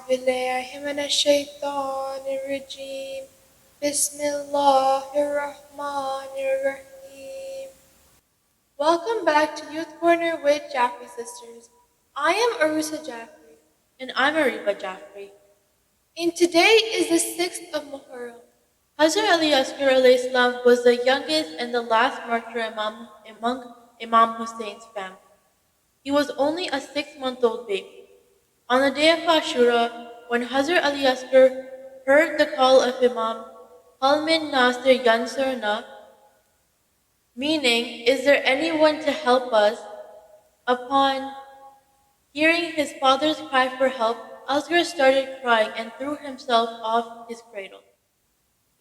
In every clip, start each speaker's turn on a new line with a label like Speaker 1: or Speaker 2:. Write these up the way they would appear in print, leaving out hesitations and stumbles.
Speaker 1: بالله من الشيطان الرجيم بسم الله الرحمن الرحيم. Welcome back to Youth Corner with Jaffrey Sisters. I am Arusa Jaffrey.
Speaker 2: And I'm Ariba Jaffrey.
Speaker 1: And today is the 6th of Muharram.
Speaker 2: Hazrat Ali Asghar alayhi salam was the youngest and the last martyr among Imam Hussein's family. He was only a 6-month-old baby. On the day of Ashura, when Hazrat Ali Asghar heard the call of Imam, Hal min nasir yansurna, meaning, is there anyone to help us? Upon hearing his father's cry for help, Asghar started crying and threw himself off his cradle.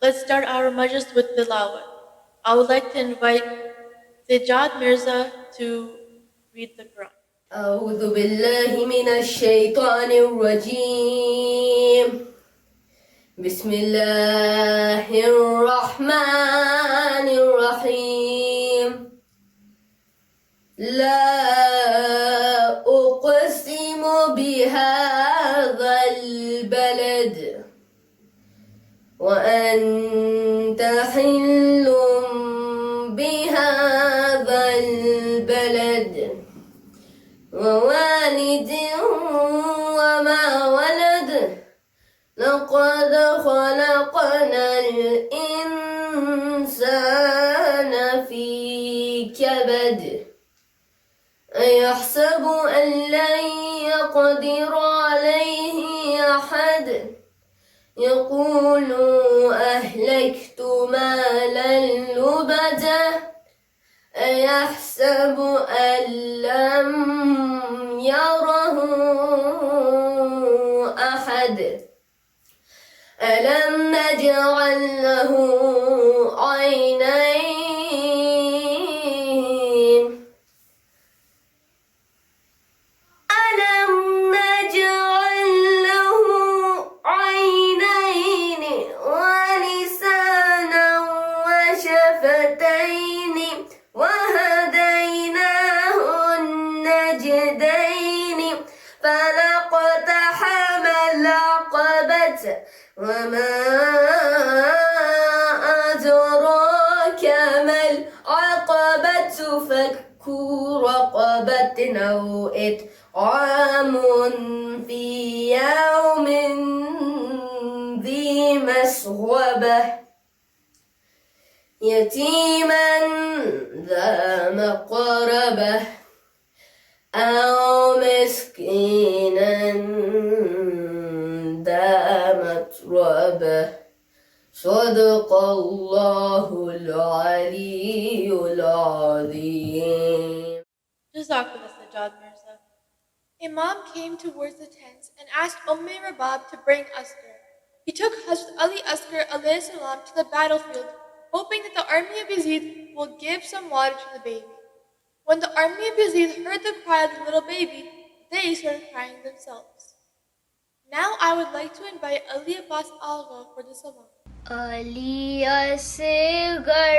Speaker 2: Let's start our majlis with tilawat. I would like to invite Sejad Mirza to read the Quran.
Speaker 3: أعوذ بالله من الشيطان الرجيم بسم الله الرحمن الرحيم لا أقسم بهذا البلد وأنت حل بهذا البلد ووالد وما ولد لقد خلقنا الإنسان في كبد أيحسب أن لن يقدر عليه أحد يقول أهلكت مالا لبدا أيحسب أن لم يره أحد ألم نجعل له عينين ألم نجعل له عينين ولسانا وشفتين وهديناه النجدين فلاقتحم العقبة وما أدراك ما العقبة فك رقبة أو إطعام في يوم ذي مسغبة يتيما ذا مقربة أو مسكينا ذا متربة صدق الله العلي العظيم.
Speaker 2: Jazakallah Sejad Mirza.
Speaker 1: Imam came towards the tents and asked Rabab to bring Asghar. He took Hazrat Ali Asghar alayhi salam to the battlefield, hoping that the army of Yazid will give some water to the baby. When the army of Yazid heard the cry of the little baby, they started crying themselves. Now I would like to invite Ali Abbas Algha for the salam.
Speaker 4: Ali Asghar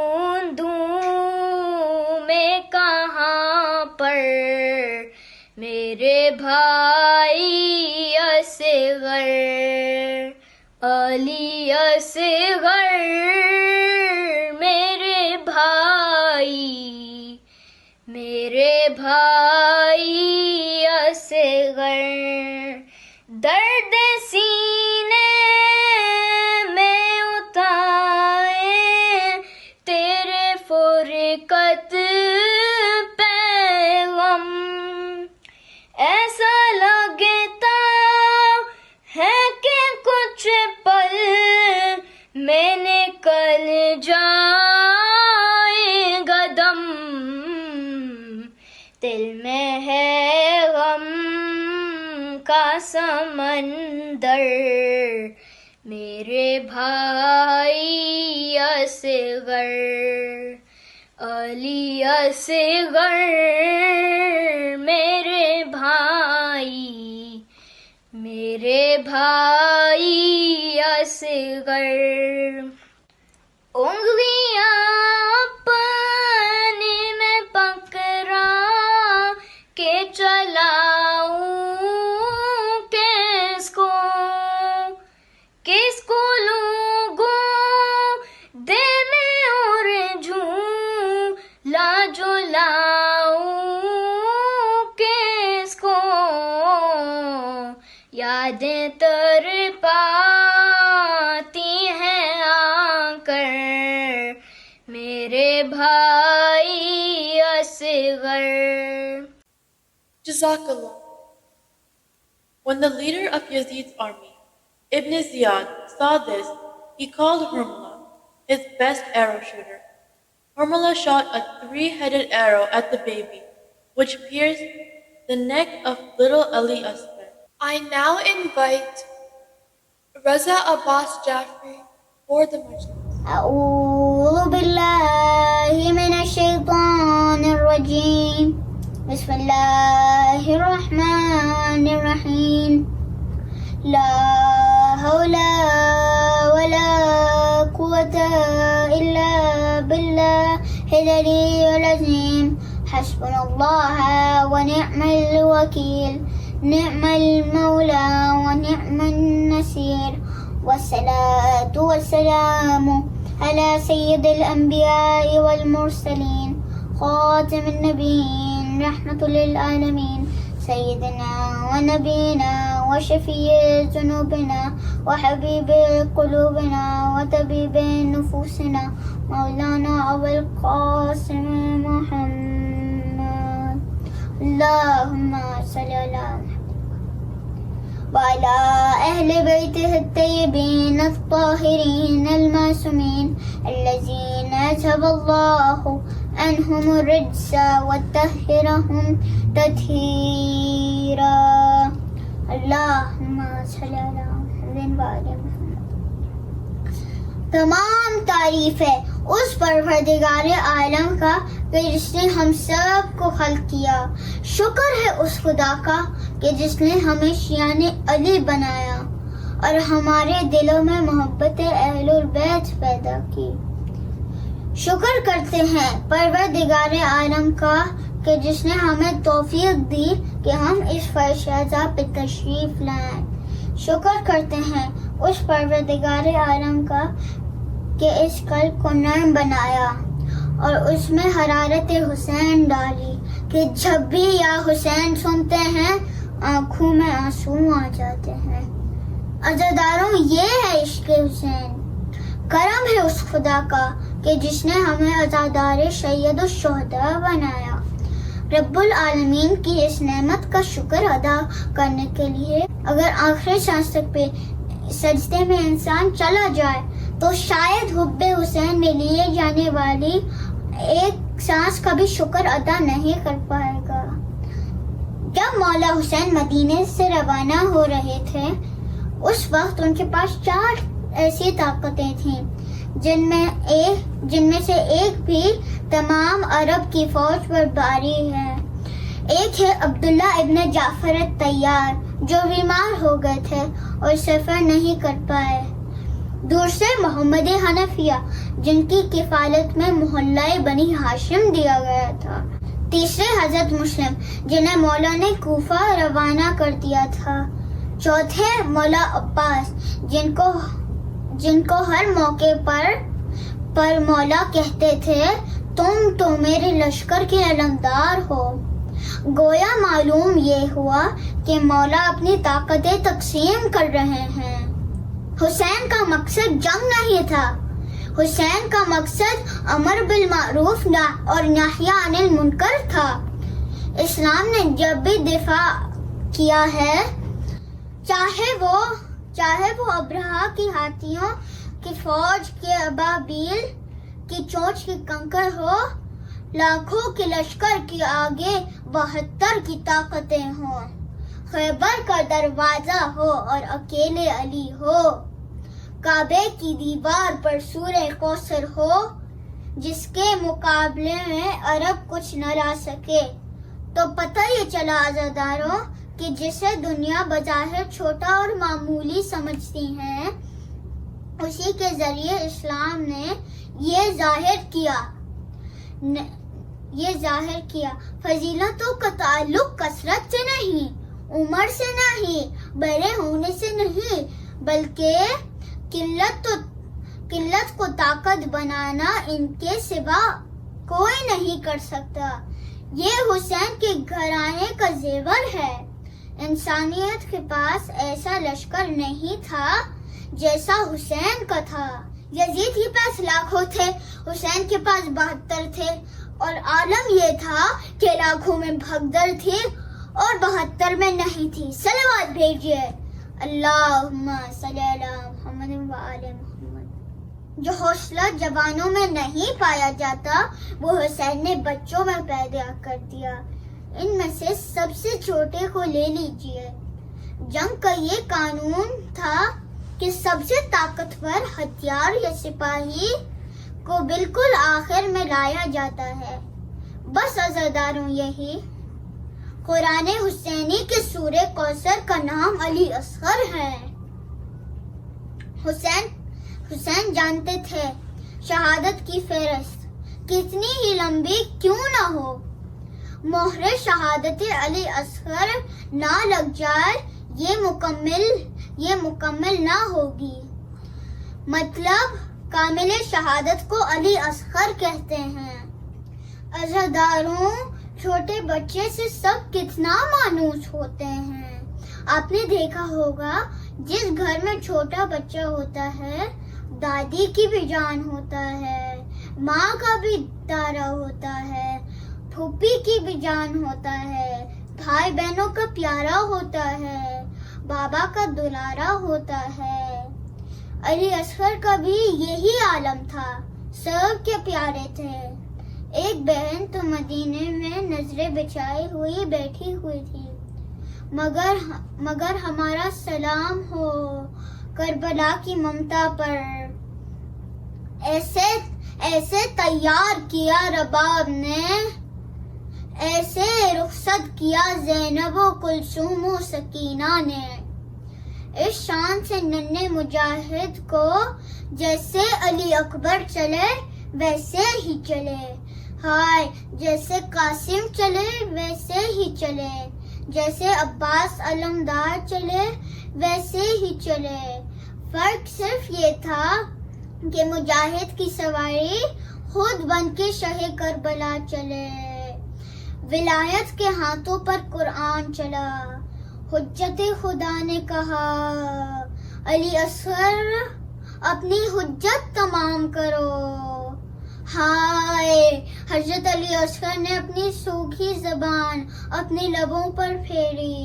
Speaker 4: ڈھونڈوں میں کہاں پر میرے بھائی اصغر علی اصغر میرے بھائی اصغر درد سینے میں اتائے تیرے فرقت پیغام ایسا لگتا ہے کہ کچھ پل میں نکل جائے گا دم دل میں ہے غم کا سمندر میرے بھائی اصغر علی اصغر میرے بھائی اصغر انگلیاں اپنی میں پکڑا کے چلاؤں کس کو لوگوں دے میں اور جھولا جلاؤں کس کو یادیں تر پاتی ہیں آ کر میرے بھائی Asghar.
Speaker 1: Jazakallah.
Speaker 2: When the leader of Yazid's army, Ibn Ziyad, saw this, he called Harmala, his best arrow shooter. Harmala shot a 3-headed arrow at the baby, which pierced the neck of little Ali Asghar.
Speaker 1: I now invite Raza Abbas Jafri for the majlis.
Speaker 5: أعوذ بالله من الشيطان الرجيم بسم الله الرحمن الرحيم لا حول ولا قوة إلا بالله العلي العظيم حسبنا الله ونعم الوكيل نعم المولى ونعم النصير والصلاة والسلام على سيد الأنبياء والمرسلين خاتم النبيين رحمة للعالمين سيدنا ونبينا وشفيع ذنوبنا وحبيب قلوبنا وطبيب نفوسنا مولانا أبو القاسم محمد اللهم صل على محمد وعلى أهل بيته الطيبين الطاهرين المعصومين الذين أذهب الله عنهم الرجس وطهرهم تطهيرا اللهم صل على محمد وعلى محمد. تمام تعریف ہے اس پروردگار عالم کا کہ جس نے ہم سب کو خلق کیا. شکر ہے اس خدا کا کہ جس نے ہمیں شیان علی بنایا اور ہمارے دلوں میں محبت اہل البیت پیدا کی. شکر کرتے ہیں پروردگار عالم کا کہ جس نے ہمیں توفیق دی کہ ہم اس فرشاذہ پہ تشریف لائیں. شکر کرتے ہیں اس پروردگار عالم کا کہ اس قلب کو نرم بنایا اور اس میں حرارت حسین ڈالی کہ جب بھی یا حسین سنتے ہیں آنکھوں میں آنسو آ جاتے ہیں. عزاداروں یہ ہے عشق حسین. کرم ہے اس خدا کا کہ جس نے ہمیں عزادار سید الشہداء بنایا. رب العالمین کی اس نعمت کا شکر ادا کرنے کے لیے اگر آخری سانس تک پہ سجدے میں انسان چلا جائے تو شاید حب حسین میں لیے جانے والی ایک سانس کا بھی شکر ادا نہیں کر پائے گا. جب مولا حسین مدینے سے روانہ ہو رہے تھے اس وقت ان کے پاس 4 ایسی طاقتیں تھیں جن میں سے ایک بھی تمام عرب کی فوج پر باری ہے. ایک ہے عبداللہ ابن جعفر الطیار جو بیمار ہو گئے تھے اور سفر نہیں کر پائے. دوسرے محمد حنفیہ جن کی کفالت میں محلہ بنی ہاشم دیا گیا تھا. تیسرے حضرت مسلم جنہیں مولا نے کوفہ روانہ کر دیا تھا. چوتھے مولا عباس جن کو ہر موقع پر مولا کہتے تھے تم تو میرے لشکر کے علمدار ہو. گویا معلوم یہ ہوا کہ مولا اپنی طاقتیں تقسیم کر رہے ہیں. حسین کا مقصد جنگ نہیں تھا. حسین کا مقصد امر بالمعروف اور نہی عن المنکر تھا. اسلام نے جب بھی دفاع کیا ہے، چاہے وہ ابرہا کی ہاتھیوں کی فوج کے ابابیل کی چونچ کی کنکر ہو، لاکھوں کے لشکر کے آگے 72 کی طاقتیں ہوں، خیبر کا دروازہ ہو اور اکیلے علی ہو، کعبے کی دیوار پر سورہ کوثر ہو جس کے مقابلے میں عرب کچھ نہ لا سکے، تو پتہ یہ چلا عزاداروں کہ جسے دنیا بظاہر چھوٹا اور معمولی سمجھتی ہے، اسی کے ذریعے اسلام نے یہ ظاہر کیا فضیلتوں کا تعلق کثرت سے نہیں، عمر سے نہیں، بڑے ہونے سے نہیں، بلکہ قلت کو طاقت بنانا ان کے سوا کوئی نہیں کر سکتا. یہ حسین کے گھرانے کا زیور ہے. انسانیت کے پاس ایسا لشکر نہیں تھا جیسا حسین کا تھا. یزید ہی پاس لاکھوں تھے، حسین کے پاس 72 تھے، اور عالم یہ تھا کہ لاکھوں میں بھگدڑ تھی اور 72 میں نہیں تھی. صلوات بھیجیے. اللہم صلی علی محمد و آل محمد. جو حوصلہ جوانوں میں نہیں پایا جاتا وہ حسین نے بچوں میں پیدا کر دیا. ان میں سے سب سے چھوٹے کو لے لیجیے. جنگ کا یہ قانون تھا کہ سب سے طاقتور ہتھیار یا سپاہی کو بالکل آخر میں لایا جاتا ہے. بس عزاداروں یہی قرآن حسینی کے سورہ کوثر کا نام علی اصغر ہے. حسین جانتے تھے شہادت کی فہرست کتنی ہی لمبی کیوں نہ ہو، مہر شہادت علی اصغر نہ لگ جائے یہ مکمل نہ ہوگی. مطلب کامل شہادت کو علی اصغر کہتے ہیں. عزاداروں، چھوٹے بچے سے سب کتنا مانوس ہوتے ہیں. آپ نے دیکھا ہوگا جس گھر میں چھوٹا بچہ ہوتا ہے دادی کی بھی جان ہوتا ہے، ماں کا بھی دارا ہوتا ہے، پھوپھی کی بھی جان ہوتا ہے، بھائی بہنوں کا پیارا ہوتا ہے، بابا کا دلارا ہوتا ہے. علی اصغر کا بھی یہی عالم تھا، سب کے پیارے تھے. ایک بہن تو مدینے میں نظریں بچھائے ہوئی بیٹھی ہوئی تھی، مگر ہمارا سلام ہو کربلا کی ممتا پر. ایسے تیار کیا رباب نے، ایسے رخصت کیا زینب و کلثوم و سکینہ نے. اس شان سے ننھے مجاہد کو جیسے علی اکبر چلے ویسے ہی چلے، ہائے جیسے قاسم چلے ویسے ہی چلے، جیسے عباس علمدار چلے ویسے ہی چلے. فرق صرف یہ تھا کہ مجاہد کی سواری خود بن کے شہ کربلا چلے. ولایت کے ہاتھوں پر قرآن چلا. حجت خدا نے کہا علی اصغر اپنی حجت تمام کرو. ہائے حضرت علی اصغر نے اپنی سوکھی زبان اپنے لبوں پر پھیری.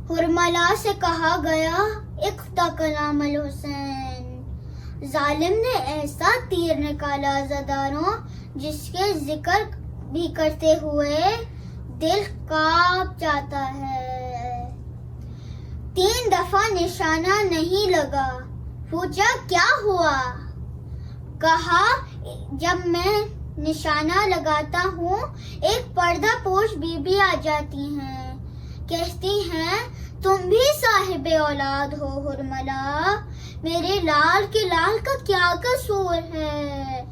Speaker 5: حرملا سے کہا گیا اقطع کلام الحسین. ظالم نے ایسا تیر نکالا عزاداروں جس کے ذکر بھی کرتے ہوئے دل کانپ جاتا ہے. 3 دفعہ نشانہ نہیں لگا. پوچھا کیا ہوا؟ کہا جب میں نشانہ لگاتا ہوں ایک پردہ پوش بی بی آ جاتی ہیں، کہتی ہیں تم بھی صاحب اولاد ہو حرملا، میرے لال کے لال کا کیا قصور ہے؟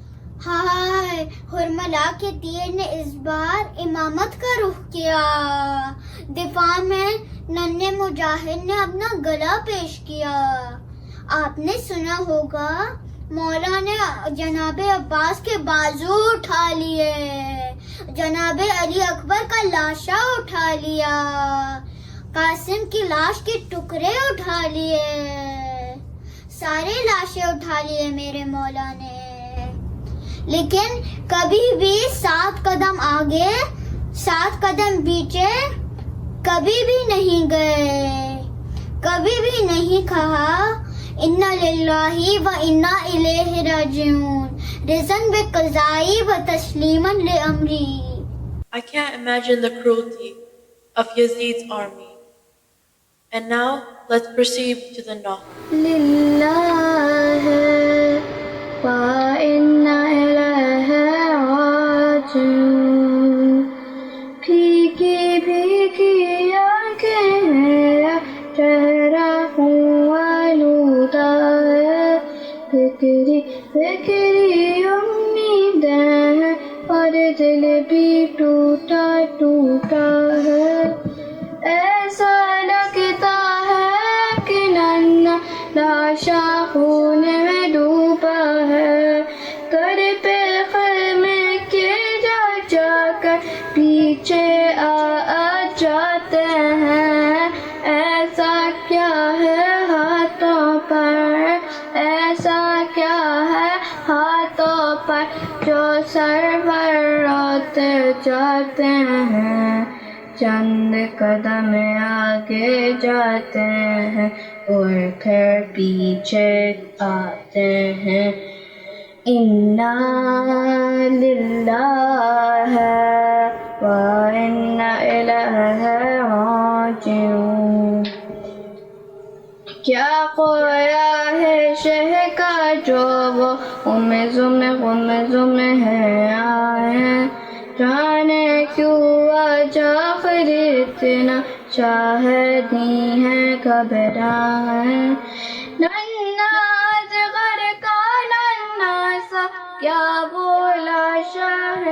Speaker 5: ہائے، حرملا کے تیر نے اس بار امامت کا رخ کیا، دفاع میں ننھے مجاہد نے اپنا گلا پیش کیا۔ آپ نے سنا ہوگا مولا نے جناب عباس کے بازو اٹھا لیے، جناب علی اکبر کا لاشا اٹھا لیا، قاسم کی لاش کے ٹکڑے اٹھا لیے، سارے لاشیں اٹھا لیے میرے مولا نے، لیکن کبھی بھی 7 قدم آگے 7 قدم پیچھے کبھی بھی نہیں گئے، کبھی بھی نہیں کہا اِنَّا لِلَّهِ وَإِنَّا إِلَيْهِ رَاجِعُونَ رِضًا بِقَضَائِهِ وَتَسْلِيمًا لِأَمْرِهِ۔
Speaker 2: I can't imagine the cruelty of Yazid's army. And now, let's proceed to the Nahl.
Speaker 4: للہ وإنا إلیہ راجعون، پھیکی پھیکی آنکھیں ہیں، چہرہ ہوں آلودہ ہے، فکری فکری امیدیں ہیں، اور دل بھی ٹوٹا ٹوٹا ہے، ایسا لگتا ہے کہ ننھا لاشا خون میں ڈوبا ہے، کر پہ خیمے کے جا جا کر پیچھے آ جاتے ہیں، ایسا کیا ہے ہاتھوں پر، ایسا کیا ہے ہاتھوں پر، جو سرور روتے جاتے ہیں، چند قدم آگے جاتے ہیں اور پھر پیچھے آتے ہیں۔ اِنَّا لِلَّهِ وَإِنَّا إِلَيْهِ راجعون۔ کیا کھویا ہے شہ کا جو وہ غمزم ہے آئے، جانے کیوں آج آخر اتنا شاہدی ہے گھبرائے، ننھا اصغر کا ننھا سا کیا بولا شاہ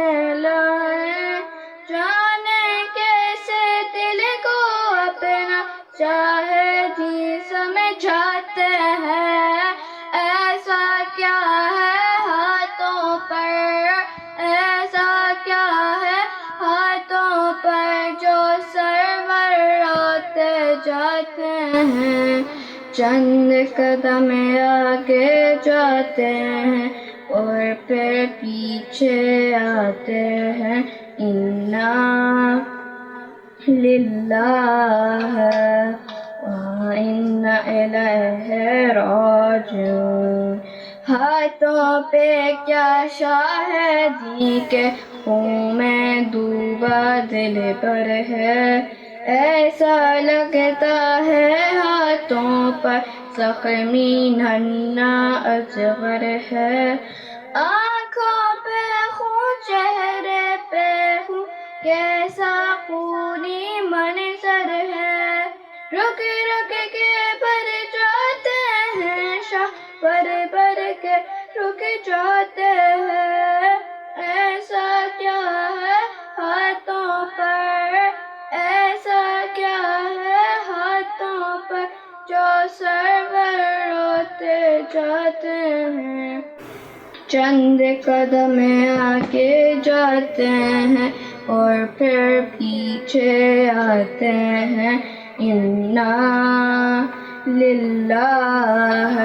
Speaker 4: لائے، جانے کیسے دل کو اپنا شاہدی سمجھاتے ہیں، ایسا کیا ہے ہاتھوں پر، ایسا کیا ہے ہاتھوں پر، جو سرور روتے جاتے ہیں، چند قدم آگے جاتے ہیں اور پھر پیچھے آتے ہیں۔ اِنَّا لِلَّهِ وَإِنَّا إِلَيْهِ راجعون۔ ہاتھوں پہ کیا شاہدی کے خون میں ڈوبا دل بھر ہے، ایسا لگتا ہے ہاتھوں پر زخمی ننھا اصغر ہے، آنکھوں پہ خون چہرے پہ خون، کیسا خونی منظر ہے، رک رک کے بھر جاتے ہیں شاہ، بھر بھر کے رک جاتے ہیں، ایسا کیا ہے ہاتھوں پر، ایسا کیا ہے ہاتھوں پر، جو سرور روتے جاتے ہیں، چند قدم آگے جاتے ہیں اور پھر پیچھے آتے ہیں۔ اِنَّا لِلَّهِ